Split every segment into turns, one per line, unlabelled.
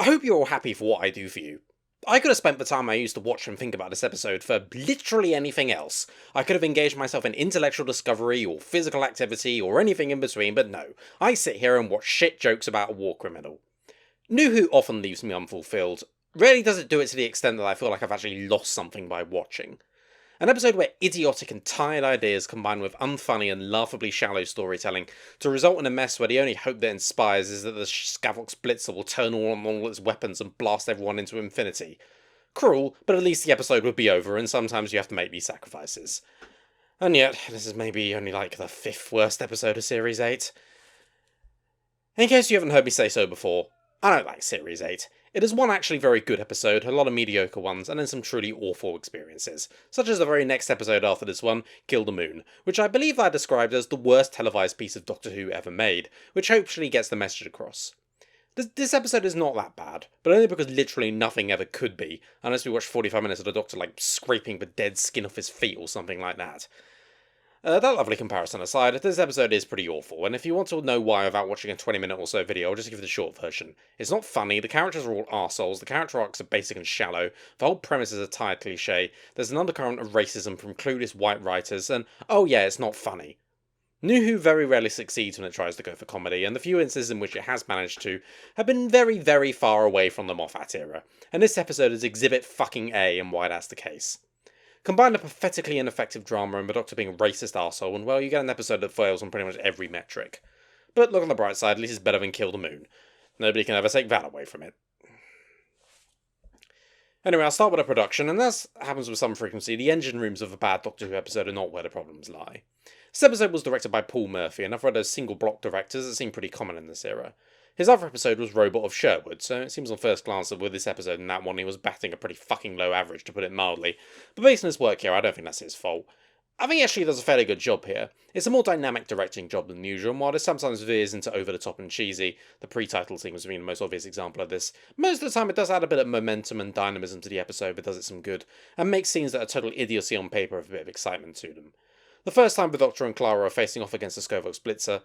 hope you're all happy for what I do for you. I could have spent the time I used to watch and think about this episode for literally anything else. I could have engaged myself in intellectual discovery or physical activity or anything in between, but no. I sit here and watch shit jokes about a war criminal. NuWho often leaves me unfulfilled. Rarely does it do it to the extent that I feel like I've actually lost something by watching. An episode where idiotic and tired ideas combine with unfunny and laughably shallow storytelling to result in a mess where the only hope that inspires is that the Scavox Blitzer will turn on all its weapons and blast everyone into infinity. Cruel, but at least the episode would be over, and sometimes you have to make these sacrifices. And yet, this is maybe only like the 5th worst episode of Series 8. In case you haven't heard me say so before, I don't like Series 8. It is one actually very good episode, a lot of mediocre ones, and then some truly awful experiences, such as the very next episode after this one, Kill the Moon, which I believe I described as the worst televised piece of Doctor Who ever made, which hopefully gets the message across. This episode is not that bad, but only because literally nothing ever could be, unless we watch 45 minutes of the Doctor scraping the dead skin off his feet or something like that. That lovely comparison aside, this episode is pretty awful, and if you want to know why without watching a 20-minute or so video, I'll just give you the short version. It's not funny, the characters are all arseholes, the character arcs are basic and shallow, the whole premise is a tired cliche, there's an undercurrent of racism from clueless white writers, and oh yeah, it's not funny. NuWho very rarely succeeds when it tries to go for comedy, and the few instances in which it has managed to have been very, very far away from the Moffat era, and this episode is exhibit fucking A in why that's the case. Combine a pathetically ineffective drama and the Doctor being a racist arsehole, and well, you get an episode that fails on pretty much every metric. But look on the bright side, at least it's better than Kill the Moon. Nobody can ever take that away from it. Anyway, I'll start with a production, and as happens with some frequency, the engine rooms of a bad Doctor Who episode are not where the problems lie. This episode was directed by Paul Murphy, another of those single-block directors that seem pretty common in this era. His other episode was Robot of Sherwood, so it seems on first glance that with this episode and that one he was batting a pretty fucking low average, to put it mildly, but based on his work here, I don't think that's his fault. I think he actually does a fairly good job here. It's a more dynamic directing job than usual, and while this sometimes veers into over-the-top and cheesy, the pre-title sequence being the most obvious example of this, most of the time it does add a bit of momentum and dynamism to the episode that does it some good, and makes scenes that are total idiocy on paper have a bit of excitement to them. The first time the Doctor and Clara are facing off against the Scavox Blitzer,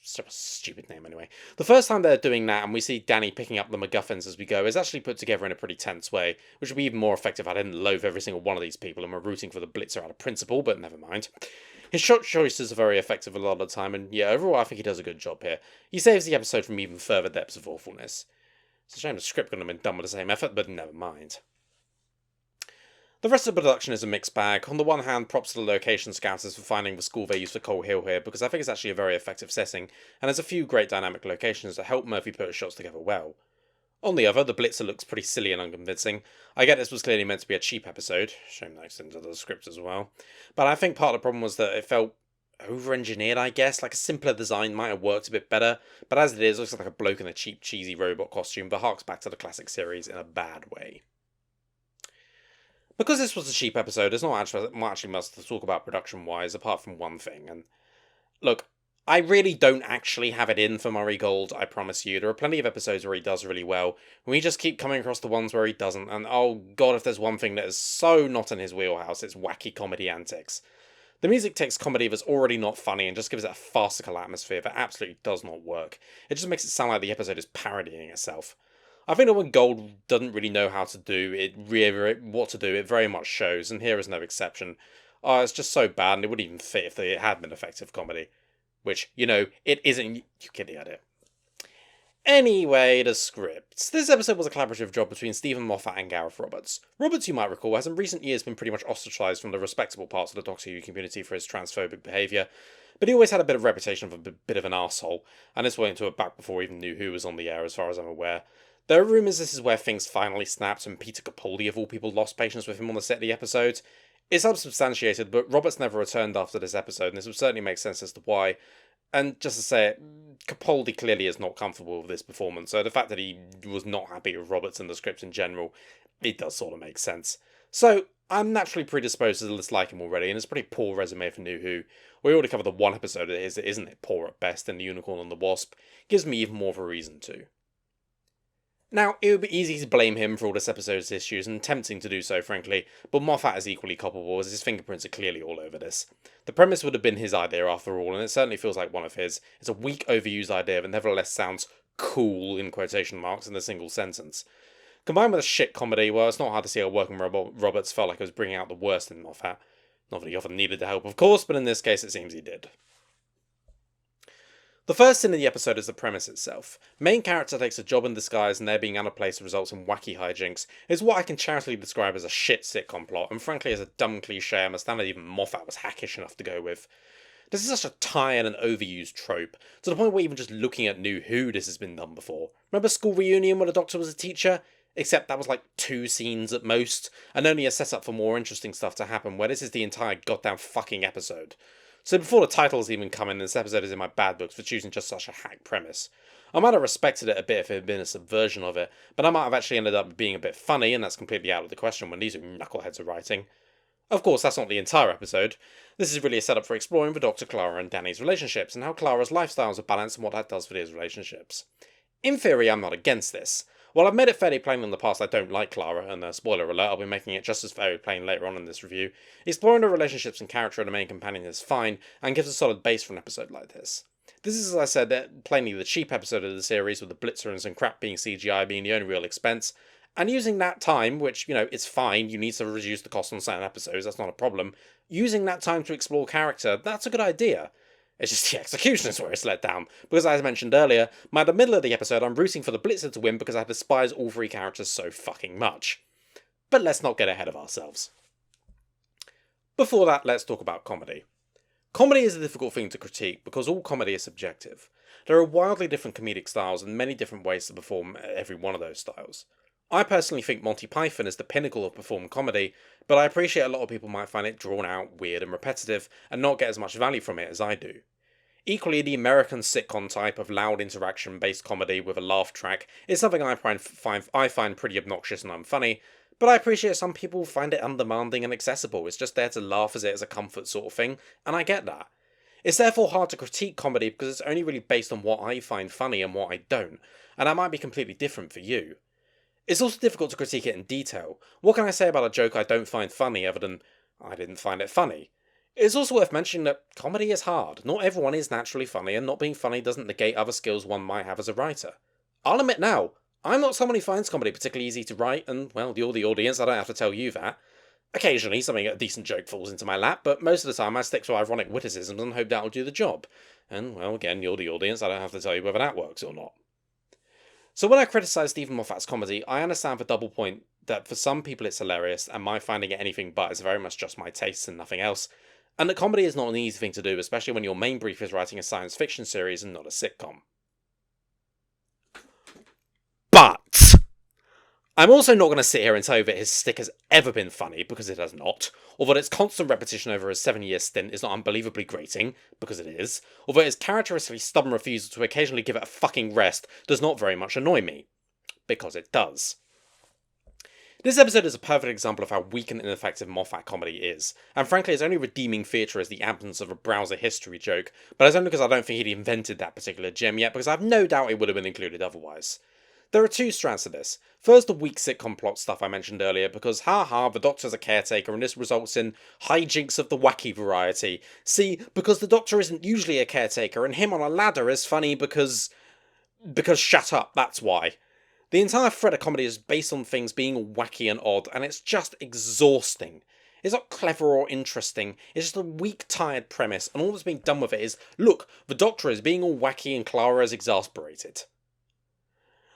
such a stupid name anyway. The first time they're doing that and we see Danny picking up the MacGuffins as we go is actually put together in a pretty tense way, which would be even more effective if I didn't loathe every single one of these people and were rooting for the Blitzer out of principle, but never mind. His shot choices are very effective a lot of the time, and yeah, overall I think he does a good job here. He saves the episode from even further depths of awfulness. It's a shame the script couldn't have been done with the same effort, but never mind. The rest of the production is a mixed bag. On the one hand, props to the location scouters for finding the school they used for Coal Hill here, because I think it's actually a very effective setting, and there's a few great dynamic locations that help Murphy put his shots together well. On the other, the Blitzer looks pretty silly and unconvincing. I get this was clearly meant to be a cheap episode, shame that extended to the script as well, but I think part of the problem was that it felt over-engineered, I guess. Like a simpler design might have worked a bit better, but as it is, it looks like a bloke in a cheap, cheesy robot costume that harks back to the classic series in a bad way. Because this was a cheap episode, there's not actually much to talk about production-wise, apart from one thing, and look, I really don't actually have it in for Murray Gold, I promise you. There are plenty of episodes where he does really well, and we just keep coming across the ones where he doesn't, and oh god, if there's one thing that is so not in his wheelhouse, it's wacky comedy antics. The music takes comedy that's already not funny and just gives it a farcical atmosphere that absolutely does not work. It just makes it sound like the episode is parodying itself. I think that when Gold doesn't really know how to do it, it very much shows, and here is no exception. Oh, it's just so bad, and it wouldn't even fit if it had been effective comedy. Which, you know, it isn't. You get the idea. Anyway, the scripts. This episode was a collaborative job between Stephen Moffat and Gareth Roberts. Roberts, you might recall, has in recent years been pretty much ostracised from the respectable parts of the Doctor Who community for his transphobic behaviour, but he always had a bit of reputation of a bit of an arsehole, and this went into it back before even NuWho was on the air, as far as I'm aware. There are rumours this is where things finally snapped and Peter Capaldi of all people lost patience with him on the set of the episode. It's unsubstantiated, but Roberts never returned after this episode, and this would certainly make sense as to why. And just to say it, Capaldi clearly is not comfortable with this performance, so the fact that he was not happy with Roberts and the script in general, it does sort of make sense. So, I'm naturally predisposed to dislike him already, and it's a pretty poor resume for NuWho. We already covered the one episode it is, isn't it poor at best, and the Unicorn and the Wasp gives me even more of a reason to. Now, it would be easy to blame him for all this episode's issues, and tempting to do so, frankly, but Moffat is equally culpable, as his fingerprints are clearly all over this. The premise would have been his idea after all, and it certainly feels like one of his. It's a weak, overused idea that nevertheless sounds cool, in quotation marks, in a single sentence. Combined with a shit comedy, well, it's not hard to see how working Roberts felt like it was bringing out the worst in Moffat. Not that he often needed the help, of course, but in this case it seems he did. The first sin of the episode is the premise itself. Main character takes a job in disguise and their being out of place results in wacky hijinks is what I can charitably describe as a shit sitcom plot, and frankly as a dumb cliche I understand that even Moffat was hackish enough to go with. This is such a tired and overused trope, to the point where even just looking at NuWho this has been done before. Remember School Reunion where the Doctor was a teacher? Except that was like 2 scenes at most, and only a setup for more interesting stuff to happen, where this is the entire goddamn fucking episode. So before the titles even come in, this episode is in my bad books for choosing just such a hack premise. I might have respected it a bit if it had been a subversion of it, but I might have actually ended up being a bit funny, and that's completely out of the question when these knuckleheads are writing. Of course, that's not the entire episode. This is really a setup for exploring the Doctor, Clara, and Danny's relationships, and how Clara's lifestyles are balanced and what that does for these relationships. In theory, I'm not against this. While I've made it fairly plain in the past I don't like Clara, and spoiler alert, I'll be making it just as very plain later on in this review, exploring the relationships and character of the main companion is fine, and gives a solid base for an episode like this. This is, as I said, plainly the cheap episode of the series, with the blitzer and some crap being CGI being the only real expense, and using that time, which, it's fine, you need to reduce the cost on certain episodes, that's not a problem, using that time to explore character, that's a good idea. It's just the execution is where it's let down, because as I mentioned earlier, by the middle of the episode I'm rooting for the Blitzer to win because I despise all 3 characters so fucking much. But let's not get ahead of ourselves. Before that, let's talk about comedy. Comedy is a difficult thing to critique because all comedy is subjective. There are wildly different comedic styles and many different ways to perform every one of those styles. I personally think Monty Python is the pinnacle of performed comedy, but I appreciate a lot of people might find it drawn out, weird and repetitive, and not get as much value from it as I do. Equally, the American sitcom type of loud interaction-based comedy with a laugh track is something I find pretty obnoxious and unfunny, but I appreciate some people find it undemanding and accessible. It's just there to laugh at it as a comfort sort of thing, and I get that. It's therefore hard to critique comedy because it's only really based on what I find funny and what I don't, and that might be completely different for you. It's also difficult to critique it in detail. What can I say about a joke I don't find funny other than I didn't find it funny? It's also worth mentioning that comedy is hard. Not everyone is naturally funny, and not being funny doesn't negate other skills one might have as a writer. I'll admit now, I'm not someone who finds comedy particularly easy to write, and, well, you're the audience, I don't have to tell you that. Occasionally, a decent joke falls into my lap, but most of the time I stick to ironic witticisms and hope that'll do the job. And, well, again, you're the audience, I don't have to tell you whether that works or not. So when I criticise Stephen Moffat's comedy, I understand the double point that for some people it's hilarious, and my finding it anything but is very much just my tastes and nothing else, and that comedy is not an easy thing to do, especially when your main brief is writing a science fiction series and not a sitcom. But I'm also not going to sit here and tell you that his stick has ever been funny, because it has not, or that its constant repetition over a 7-year stint is not unbelievably grating, because it is, or that his characteristically stubborn refusal to occasionally give it a fucking rest does not very much annoy me, because it does. This episode is a perfect example of how weak and ineffective Moffat comedy is, and frankly its only redeeming feature is the absence of a browser history joke, but that's only because I don't think he'd invented that particular gem yet, because I have no doubt it would have been included otherwise. There are 2 strands to this. First, the weak sitcom plot stuff I mentioned earlier, because the Doctor's a caretaker and this results in hijinks of the wacky variety. See, because the Doctor isn't usually a caretaker and him on a ladder is funny because shut up, that's why. The entire thread of comedy is based on things being wacky and odd, and it's just exhausting. It's not clever or interesting, it's just a weak, tired premise, and all that's being done with it is, look, the Doctor is being all wacky and Clara is exasperated.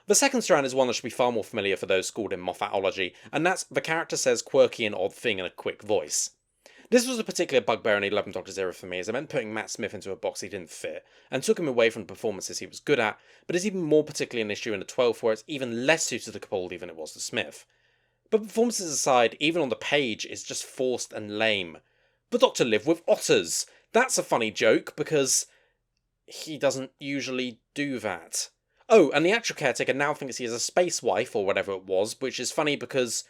The second strand is one that should be far more familiar for those schooled in Moffatology, and that's the character says quirky and odd thing in a quick voice. This was a particular bugbear in the 11th Doctor's era for me, as it meant putting Matt Smith into a box he didn't fit, and took him away from the performances he was good at, but is even more particularly an issue in the 12th where it's even less suited to Capaldi than it was to Smith. But performances aside, even on the page, it's just forced and lame. The Doctor lived with otters! That's a funny joke, because he doesn't usually do that. Oh, and the actual caretaker now thinks he is a space wife, or whatever it was, which is funny because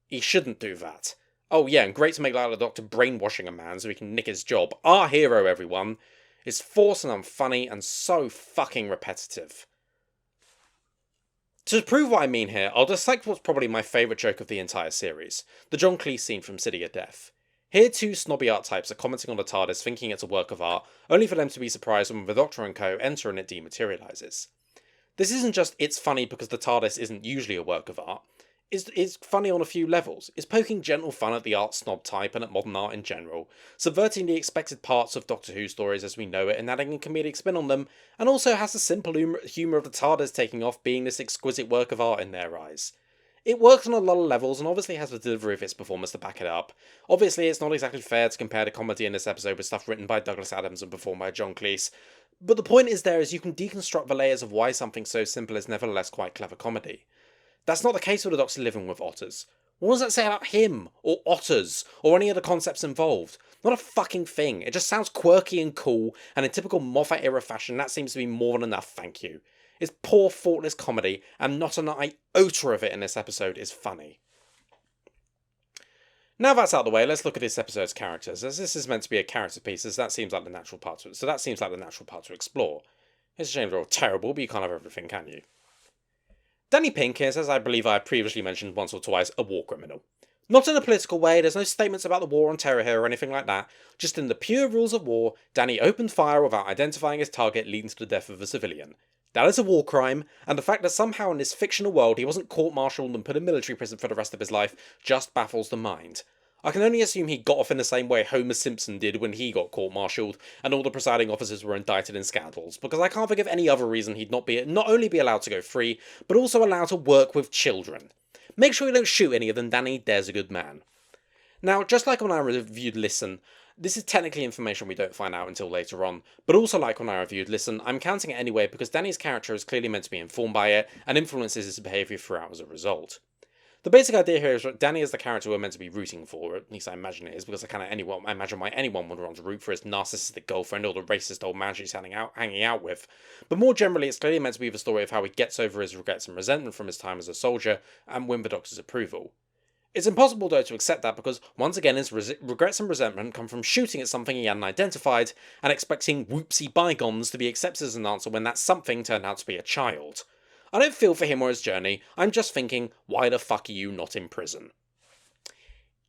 he shouldn't do that. Oh yeah, and great to make like the Doctor brainwashing a man so he can nick his job. Our hero, everyone, is forced and unfunny and so fucking repetitive. To prove what I mean here, I'll dissect what's probably my favourite joke of the entire series, the John Cleese scene from City of Death. Here 2 snobby art types are commenting on the TARDIS thinking it's a work of art, only for them to be surprised when the Doctor and co enter and it dematerialises. This isn't just it's funny because the TARDIS isn't usually a work of art. It's funny on a few levels. It's poking gentle fun at the art snob type and at modern art in general, subverting the expected parts of Doctor Who stories as we know it and adding a comedic spin on them, and also has the simple humour of the TARDIS taking off being this exquisite work of art in their eyes. It works on a lot of levels and obviously has the delivery of its performance to back it up. Obviously, it's not exactly fair to compare the comedy in this episode with stuff written by Douglas Adams and performed by John Cleese, but the point is you can deconstruct the layers of why something so simple is nevertheless quite clever comedy. That's not the case with the Doctor living with otters. What does that say about him, or otters, or any other concepts involved? Not a fucking thing. It just sounds quirky and cool, and in typical Moffat era fashion, that seems to be more than enough, thank you. It's poor, thoughtless comedy, and not an iota of it in this episode is funny. Now that's out of the way, let's look at this episode's characters, as this is meant to be a character piece, as that seems like the natural part to explore. It's a shame they're all terrible, but you can't have everything, can you? Danny Pink is, as I believe I have previously mentioned once or twice, a war criminal. Not in a political way, there's no statements about the war on terror here or anything like that, just in the pure rules of war, Danny opened fire without identifying his target, leading to the death of a civilian. That is a war crime, and the fact that somehow in this fictional world he wasn't court-martialed and put in military prison for the rest of his life just baffles the mind. I can only assume he got off in the same way Homer Simpson did when he got court-martialed and all the presiding officers were indicted in scandals, because I can't think of any other reason he'd not only be allowed to go free, but also allowed to work with children. Make sure you don't shoot any of them, Danny, there's a good man. Now, just like when I reviewed Listen, this is technically information we don't find out until later on, but also like when I reviewed Listen, I'm counting it anyway because Danny's character is clearly meant to be informed by it, and influences his behaviour throughout as a result. The basic idea here is that Danny is the character we're meant to be rooting for, or at least I imagine it is, because I imagine why anyone would want to root for his narcissistic girlfriend or the racist old man she's hanging out with. But more generally, it's clearly meant to be the story of how he gets over his regrets and resentment from his time as a soldier, and win the Doctor's approval. It's impossible though to accept that because, once again, his regrets and resentment come from shooting at something he hadn't identified, and expecting whoopsie bygones to be accepted as an answer when that something turned out to be a child. I don't feel for him or his journey, I'm just thinking, why the fuck are you not in prison?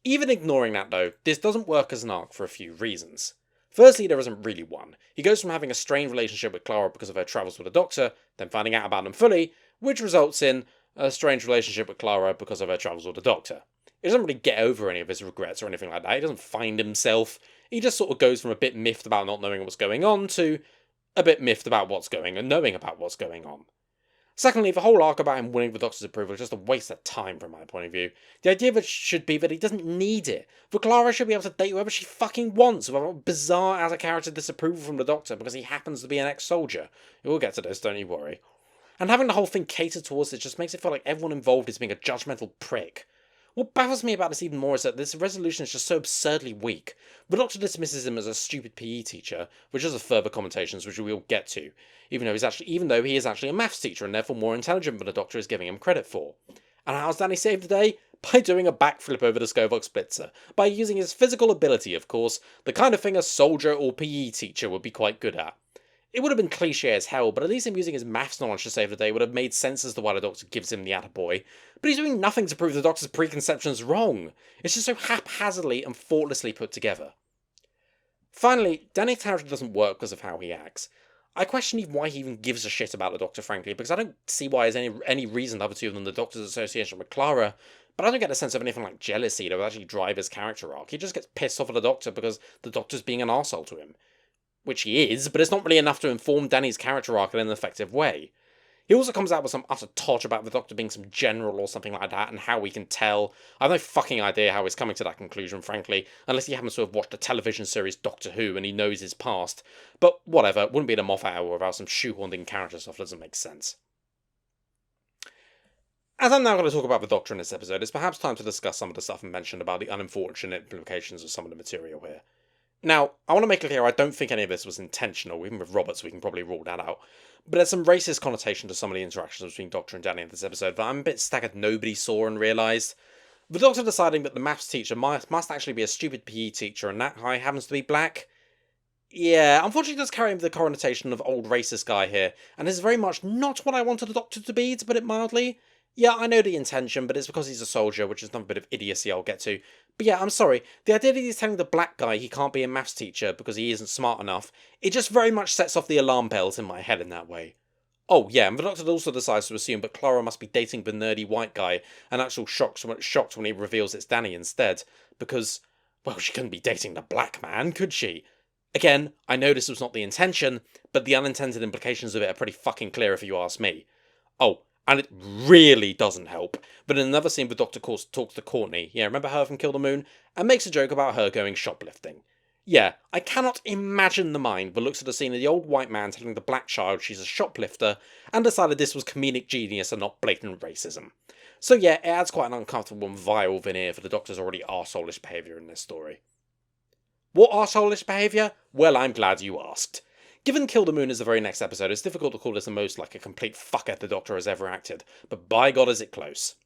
Even ignoring that though, this doesn't work as an arc for a few reasons. Firstly, there isn't really one. He goes from having a strained relationship with Clara because of her travels with the Doctor, then finding out about them fully, which results in a strange relationship with Clara because of her travels with the Doctor. He doesn't really get over any of his regrets or anything like that, he doesn't find himself, he just sort of goes from a bit miffed about not knowing what's going on to a bit miffed about what's going and knowing about what's going on. Secondly, the whole arc about him winning the Doctor's approval is just a waste of time from my point of view. The idea of it should be that he doesn't need it. For Clara should be able to date whoever she fucking wants without bizarre out-of-character disapproval from the Doctor because he happens to be an ex-soldier. We'll get to this, don't you worry. And having the whole thing catered towards it just makes it feel like everyone involved is being a judgmental prick. What baffles me about this even more is that this resolution is just so absurdly weak. The Doctor dismisses him as a stupid PE teacher, which is a further commentations which we will get to, even though he is actually a maths teacher and therefore more intelligent than the Doctor is giving him credit for. And how's Danny saved the day? By doing a backflip over the Skovok Splitzer, by using his physical ability, of course, the kind of thing a soldier or PE teacher would be quite good at. It would have been cliche as hell, but at least him using his maths knowledge to save the day would have made sense as to why the Doctor gives him the attaboy. But he's doing nothing to prove the Doctor's preconceptions wrong. It's just so haphazardly and thoughtlessly put together. Finally, Danny's character doesn't work because of how he acts. I question why he even gives a shit about the Doctor, frankly, because I don't see why there's any reason other to than the Doctor's association with Clara, but I don't get a sense of anything like jealousy that would actually drive his character arc. He just gets pissed off at the Doctor because the Doctor's being an arsehole to him. Which he is, but it's not really enough to inform Danny's character arc in an effective way. He also comes out with some utter tosh about the Doctor being some general or something like that, and how we can tell. I have no fucking idea how he's coming to that conclusion, frankly, unless he happens to have watched the television series Doctor Who and he knows his past. But whatever, it wouldn't be the Moffat hour without some shoehorned in character stuff that doesn't make sense. As I'm now going to talk about the Doctor in this episode, it's perhaps time to discuss some of the stuff I mentioned about the unfortunate implications of some of the material here. Now, I want to make it clear I don't think any of this was intentional, even with Roberts we can probably rule that out, but there's some racist connotation to some of the interactions between Doctor and Danny in this episode that I'm a bit staggered nobody saw and realised. The Doctor deciding that the maths teacher must actually be a stupid PE teacher and that guy happens to be black? Yeah, unfortunately it does carry the connotation of old racist guy here, and is very much not what I wanted the Doctor to be, to put it mildly. Yeah, I know the intention, but it's because he's a soldier, which is another bit of idiocy I'll get to. But yeah, I'm sorry, the idea that he's telling the black guy he can't be a maths teacher because he isn't smart enough, it just very much sets off the alarm bells in my head in that way. Oh yeah, and the Doctor also decides to assume that Clara must be dating the nerdy white guy, and actually shocked when he reveals it's Danny instead, because, well, she couldn't be dating the black man, could she? Again, I know this was not the intention, but the unintended implications of it are pretty fucking clear if you ask me. Oh, and it really doesn't help, but in another scene the Doctor talks to Courtney, yeah, remember her from Kill the Moon, and makes a joke about her going shoplifting. Yeah, I cannot imagine the mind that looks at the scene of the old white man telling the black child she's a shoplifter, and decided this was comedic genius and not blatant racism. So yeah, it adds quite an uncomfortable and vile veneer for the Doctor's already arseholish behaviour in this story. What arseholish behaviour? Well, I'm glad you asked. Given Kill the Moon is the very next episode, it's difficult to call this the most like a complete fucker the Doctor has ever acted, but by God is it close.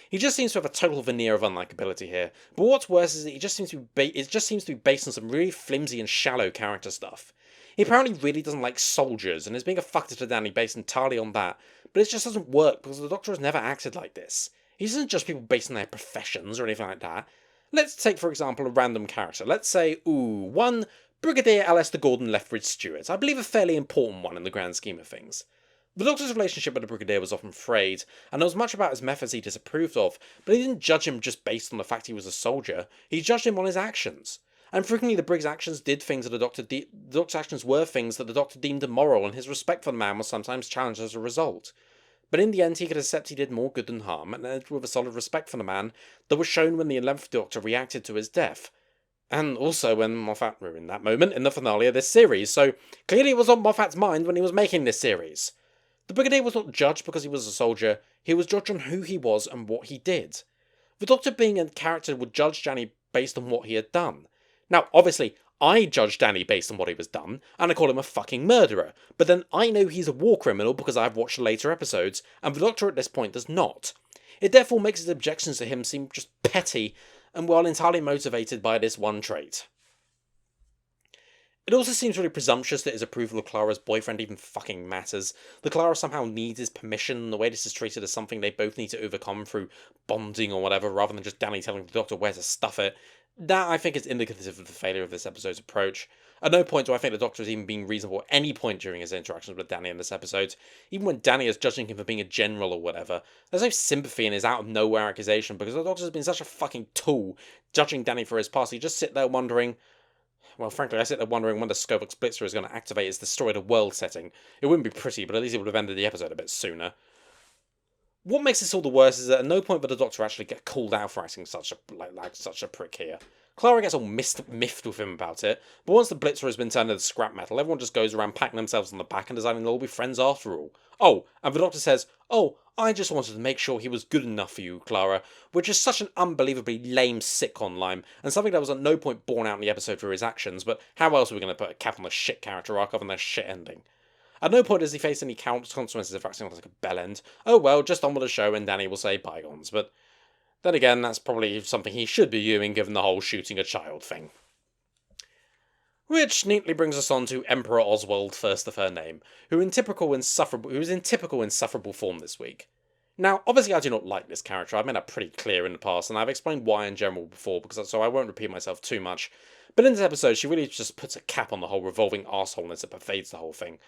He just seems to have a total veneer of unlikability here, but what's worse is that it just seems to be based on some really flimsy and shallow character stuff. He apparently really doesn't like soldiers, and is being a fucker to Danny based entirely on that, but it just doesn't work because the Doctor has never acted like this. He isn't just people based on their professions or anything like that. Let's take, for example, a random character. Let's say, one Brigadier Alistair Gordon Lethbridge Stewart. I believe a fairly important one in the grand scheme of things. The Doctor's relationship with the Brigadier was often frayed, and there was much about his methods he disapproved of, but he didn't judge him just based on the fact he was a soldier, he judged him on his actions. And frequently the Brig's actions did things that the Doctor's actions were things that the Doctor deemed immoral, and his respect for the man was sometimes challenged as a result. But in the end he could accept he did more good than harm, and ended with a solid respect for the man that was shown when the 11th Doctor reacted to his death. And also when Moffat ruined that moment in the finale of this series, so clearly it was on Moffat's mind when he was making this series. The Brigadier was not judged because he was a soldier, he was judged on who he was and what he did. The Doctor being a character would judge Danny based on what he had done. Now, obviously, I judge Danny based on what he was done, and I call him a fucking murderer, but then I know he's a war criminal because I've watched later episodes, and the Doctor at this point does not. It therefore makes his objections to him seem just petty, and well entirely motivated by this one trait. It also seems really presumptuous that his approval of Clara's boyfriend even fucking matters, that Clara somehow needs his permission, and the way this is treated as something they both need to overcome through bonding or whatever, rather than just Danny telling the Doctor where to stuff it. That, I think, is indicative of the failure of this episode's approach. At no point do I think the Doctor is even being reasonable at any point during his interactions with Danny in this episode. Even when Danny is judging him for being a general or whatever, there's no sympathy in his out-of-nowhere accusation, because the Doctor has been such a fucking tool, judging Danny for his past. You just sit there wondering... Well, frankly, I sit there wondering when the Scovux Blitzer is going to activate his Destroy the World setting. It wouldn't be pretty, but at least it would have ended the episode a bit sooner. What makes this all the worse is that at no point would the Doctor actually get called out for acting such a prick here. Clara gets all miffed with him about it, but once the Blitzer has been turned into scrap metal, everyone just goes around patting themselves on the back and deciding they'll all be friends after all. Oh, and the Doctor says, "Oh, I just wanted to make sure he was good enough for you, Clara," which is such an unbelievably lame sitcom line, and something that was at no point borne out in the episode through his actions, but how else are we going to put a cap on the shit character arc other than their shit ending? At no point does he face any consequences of acting like a bellend. Oh well, just on with the show and Danny will say bygones, but then again, that's probably something he should be doing given the whole shooting a child thing. Which neatly brings us on to Emperor Oswald, first of her name, who is in typical insufferable form this week. Now, obviously I do not like this character, I've made that pretty clear in the past, and I've explained why in general before, so I won't repeat myself too much, but in this episode she really just puts a cap on the whole revolving arseholeness that pervades the whole thing.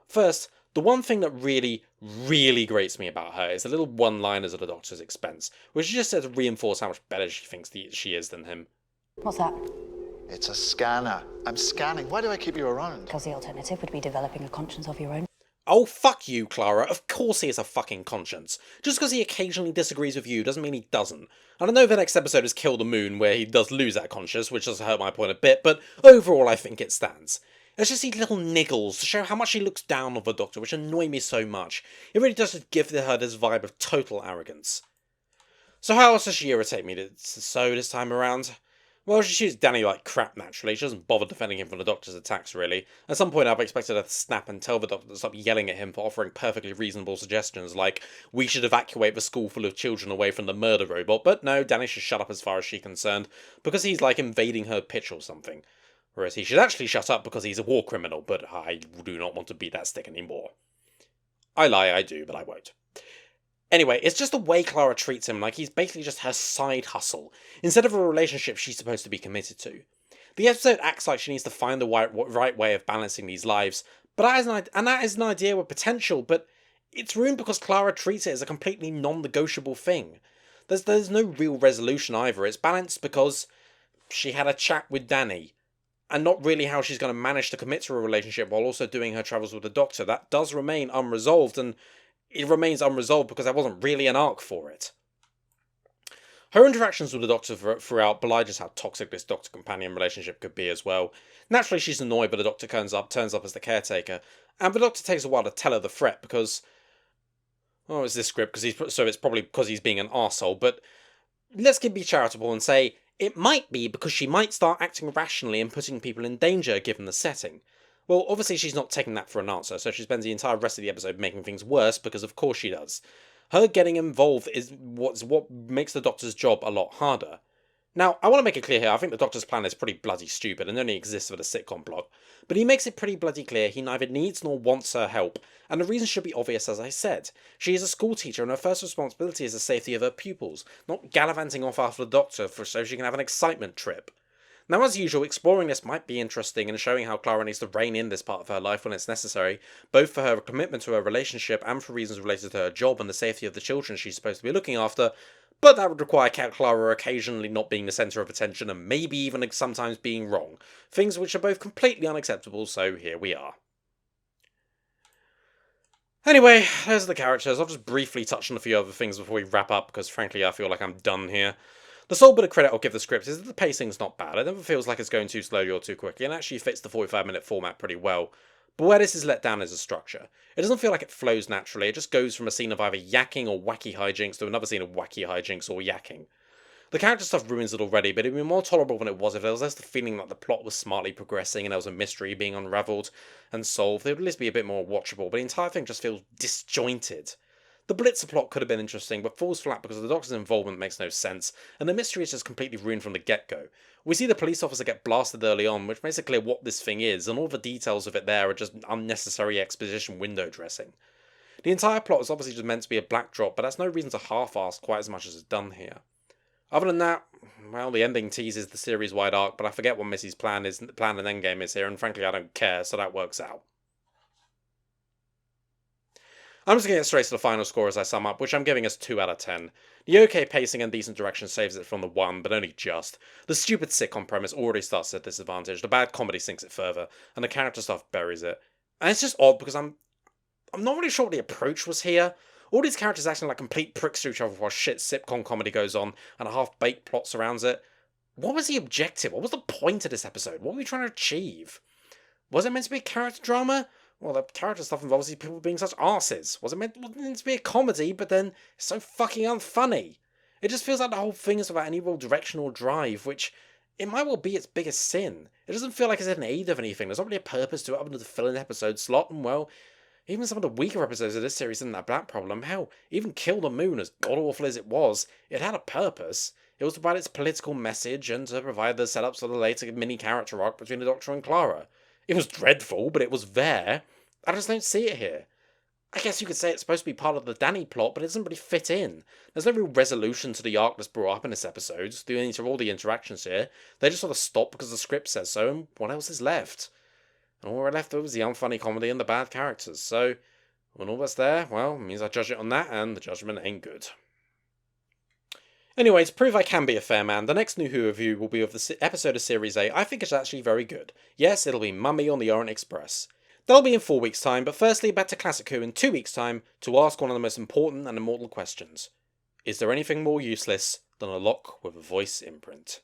First, the one thing that really, really grates me about her is the little one-liners at the Doctor's expense, which she just says to reinforce how much better she thinks she is than him.
What's that?
It's a scanner. I'm scanning. Why do I keep you around?
Because the alternative would be developing a conscience of your own.
Oh, fuck you, Clara. Of course he has a fucking conscience. Just because he occasionally disagrees with you doesn't mean he doesn't. And I know the next episode is Kill the Moon, where he does lose that conscience, which does hurt my point a bit, but overall I think it stands. It's just these little niggles to show how much she looks down on the Doctor, which annoy me so much. It really does just give her this vibe of total arrogance. So how else does she irritate me this time around? Well, she shoots Danny like crap, naturally. She doesn't bother defending him from the Doctor's attacks, really. At some point I've expected her to snap and tell the Doctor to stop yelling at him for offering perfectly reasonable suggestions, like, we should evacuate the school full of children away from the murder robot, but no, Danny should shut up as far as she's concerned, because he's like invading her pitch or something. Whereas he should actually shut up because he's a war criminal, but I do not want to be that stick anymore. I lie, I do, but I won't. Anyway, it's just the way Clara treats him, like he's basically just her side hustle, instead of a relationship she's supposed to be committed to. The episode acts like she needs to find the right way of balancing these lives, but that is an idea with potential, but it's ruined because Clara treats it as a completely non-negotiable thing. There's no real resolution either. It's balanced because she had a chat with Danny, and not really how she's going to manage to commit to a relationship while also doing her travels with the Doctor. That does remain unresolved, and it remains unresolved because there wasn't really an arc for it. Her interactions with the Doctor throughout belie just how toxic this Doctor-companion relationship could be as well. Naturally, she's annoyed, but the Doctor turns up as the caretaker, and the Doctor takes a while to tell her the threat because, oh, it's this script, so it's probably because he's being an arsehole, but let's be charitable and say it might be because she might start acting rationally and putting people in danger given the setting. Well, obviously she's not taking that for an answer, so she spends the entire rest of the episode making things worse, because of course she does. Her getting involved is what makes the Doctor's job a lot harder. Now, I want to make it clear here, I think the Doctor's plan is pretty bloody stupid and only exists for the sitcom plot, but he makes it pretty bloody clear he neither needs nor wants her help, and the reason should be obvious as I said. She is a school teacher and her first responsibility is the safety of her pupils, not gallivanting off after the Doctor so she can have an excitement trip. Now, as usual, exploring this might be interesting and showing how Clara needs to rein in this part of her life when it's necessary, both for her commitment to her relationship and for reasons related to her job and the safety of the children she's supposed to be looking after, but that would require Clara occasionally not being the centre of attention and maybe even sometimes being wrong, things which are both completely unacceptable, so here we are. Anyway, there's the characters. I'll just briefly touch on a few other things before we wrap up, because frankly I feel like I'm done here. The sole bit of credit I'll give the script is that the pacing's not bad. It never feels like it's going too slowly or too quickly, and actually fits the 45-minute format pretty well. But where this is let down is the structure. It doesn't feel like it flows naturally, it just goes from a scene of either yakking or wacky hijinks to another scene of wacky hijinks or yakking. The character stuff ruins it already, but it'd be more tolerable than it was if there was less the feeling that the plot was smartly progressing and there was a mystery being unravelled and solved. It would at least be a bit more watchable, but the entire thing just feels disjointed. The Blitzer plot could have been interesting, but falls flat because the Doctor's involvement makes no sense, and the mystery is just completely ruined from the get-go. We see the police officer get blasted early on, which makes it clear what this thing is, and all the details of it there are just unnecessary exposition window dressing. The entire plot is obviously just meant to be a backdrop, but that's no reason to half-ass quite as much as is done here. Other than that, well, the ending teases the series-wide arc, but I forget what Missy's plan and endgame is here, and frankly I don't care, so that works out. I'm just going to get straight to the final score as I sum up, which I'm giving us 2 out of 10. The okay pacing and decent direction saves it from the 1, but only just. The stupid sitcom premise already starts at disadvantage, the bad comedy sinks it further, and the character stuff buries it. And it's just odd because I'm not really sure what the approach was here. All these characters acting like complete pricks to each other while shit sitcom comedy goes on, and a half-baked plot surrounds it. What was the objective? What was the point of this episode? What were we trying to achieve? Was it meant to be a character drama? Well, the character stuff involves these people being such arses. Wasn't meant to be a comedy, but then it's so fucking unfunny. It just feels like the whole thing is without any real direction or drive, which it might well be its biggest sin. It doesn't feel like it's in aid of anything. There's not really a purpose to it other than to fill in episode slot, and well, even some of the weaker episodes of this series didn't have that problem. Hell, even Kill the Moon, as god-awful as it was, it had a purpose. It was to provide its political message and to provide the setups for the later mini-character arc between the Doctor and Clara. It was dreadful, but it was there. I just don't see it here. I guess you could say it's supposed to be part of the Danny plot, but it doesn't really fit in. There's no real resolution to the arc that's brought up in this episode, due to all the interactions here. They just sort of stop because the script says so, and what else is left? And all we're left with is the unfunny comedy and the bad characters, so when all that's there, well, it means I judge it on that, and the judgment ain't good. Anyway, to prove I can be a fair man, the next NuWho review will be of the episode of Series A I think is actually very good. Yes, it'll be Mummy on the Orient Express. That'll be in 4 weeks' time, but firstly back to Classic Who in 2 weeks' time to ask one of the most important and immortal questions. Is there anything more useless than a lock with a voice imprint?